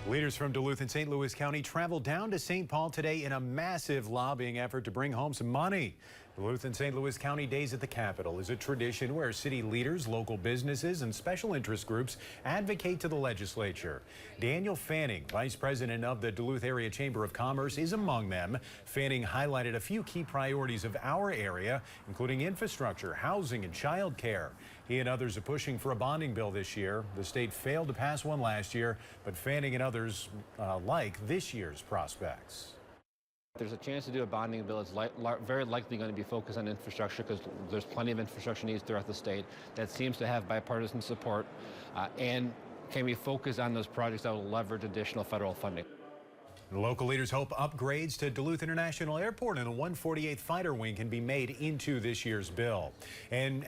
Leaders from Duluth and St. Louis County traveled down to St. Paul today in a massive lobbying effort to bring home some money. Duluth and St. Louis County Days at the Capitol is a tradition where city leaders, local businesses, and special interest groups advocate to the legislature. Daniel Fanning, vice president of the Duluth Area Chamber of Commerce, is among them. Fanning highlighted a few key priorities of our area, including infrastructure, housing, and child care. He and others are pushing for a bonding bill this year. The state failed to pass one last year, but Fanning and others like this year's prospects. There's a chance to do a bonding bill. It's very likely going to be focused on infrastructure because there's plenty of infrastructure needs throughout the state that seems to have bipartisan support and can be focused on those projects that will leverage additional federal funding. Local leaders hope upgrades to Duluth International Airport and the 148th Fighter Wing can be made into this year's bill. And